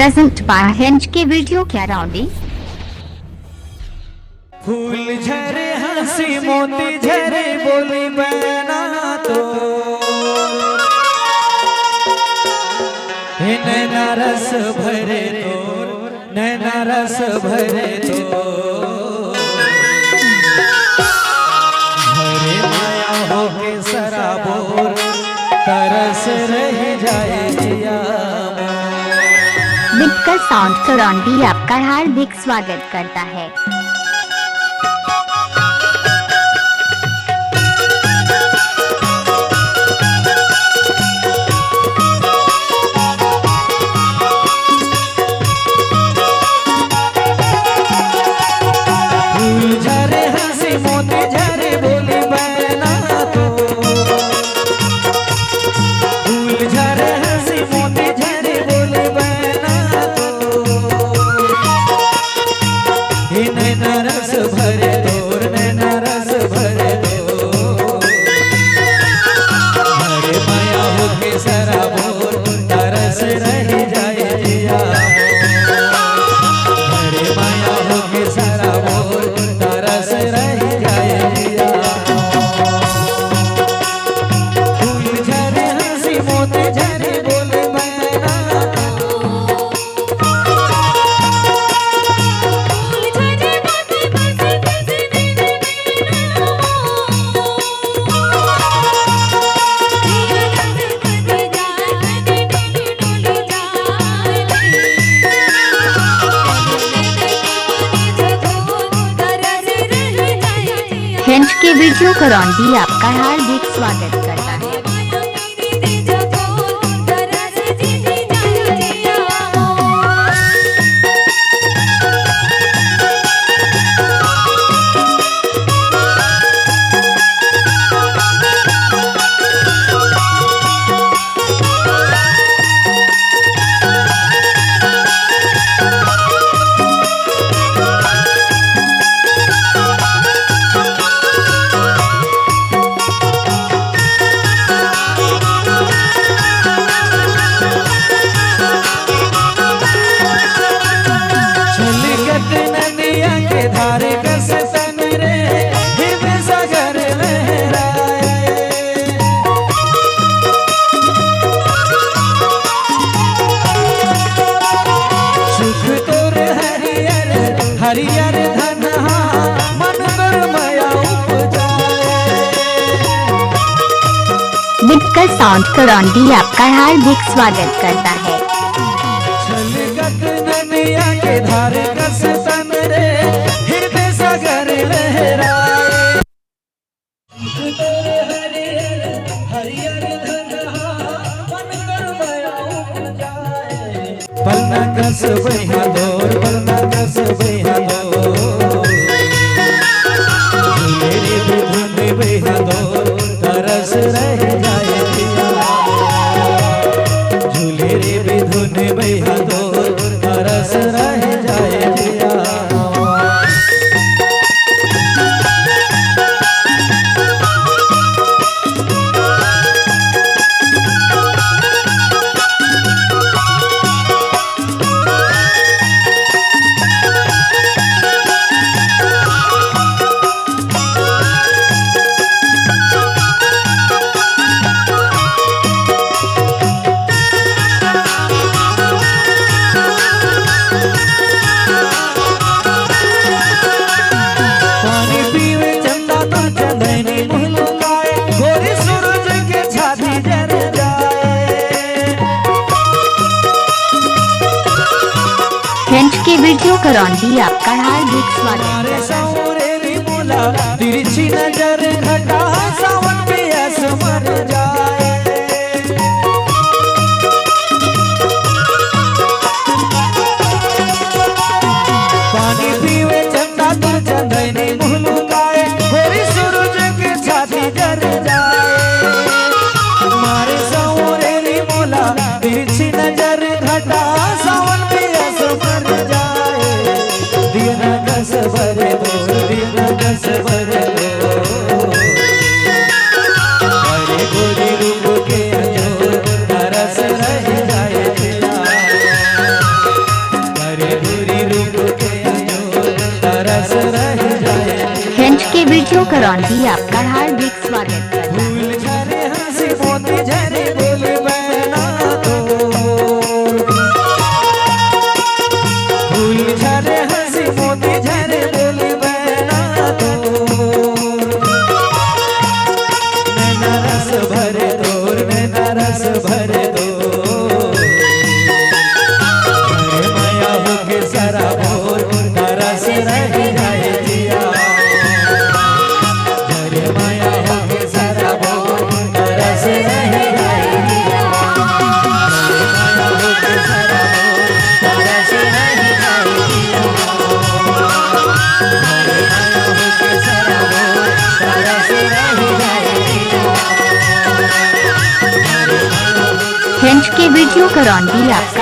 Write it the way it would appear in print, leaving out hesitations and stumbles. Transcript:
Present by Hinge के video क्या राउंडी। फूल झरे हंसी मोती झरे बोली बना तो नैना रस भरे तोर नैना रस भरे तो भरे माया हो के सराबोर तरस रह जाए जिया। विक्टर साउंड करौंडी आपका हार्दिक स्वागत करता है। फूल झरे हंसी मोती झरे बोली बना तो फूल झरे हंसी मोती झरे बोली बना तो नैना रस भरे तोर नैना रस भरे तो हरे माया हो के सराबोर तरस रह जाए जिया। हरे माया हो के सराबोर तरस रह जाए जिया। फूल झरे हंसी मोती झरे बोले बना हिंज के वीडियो करौंडी आपका हार्दिक स्वागत करता है। धारे कस तन रे हिम सागर लहराए सुख तोर हरियर हरियर धनहा मन तोर माया उपजाए। विक्टर साउंड करौंडी आपका हार्दिक स्वागत करता है। छलकत नदिया के धारे कस तन रे हृदय सागर लहराए हरियर हरियर धनहा मन कर माया उपजाए। पलना कस बहिया दौर पलना कस बहिया दौर मेरी धुन बहिया दौर तरस रह जाए जिया। झूले रे बिधुन बहिया दौर तरस रह जाए जिया। हिंज के वीडियो करौंडी आपका हार्दिक स्वागत। तिरछी नजर घटा सावन पियास मर जाए। पानी पीवे चंदा तुर चंदनी मुँह लुकाए गोरी सूरज के छाती जर जाए। मारे सौरेली मोला तिरछी नजर घटा सावन पियास मर जाए। दिया कस भरे दो दिया कस भरे दो वीडियो करौंदी आपका हार्दिक स्वागत करता है। फूल झरे हंसी मोती झरे बोल बहना तो फूल झरे हंसी मोती झरे बोल बहना तो नैना रस भरे तोर नैना रस भरे दो माया हो के सराबोर तरस रह जाए जिया माया हो के सराबोर तरस रह जाए जिया माया हो के सराबोर तरस रह जाए जिया माया हो के सराबोर तरस रह जाए जिया फ्रेंच के वीडियो करौंदी आपका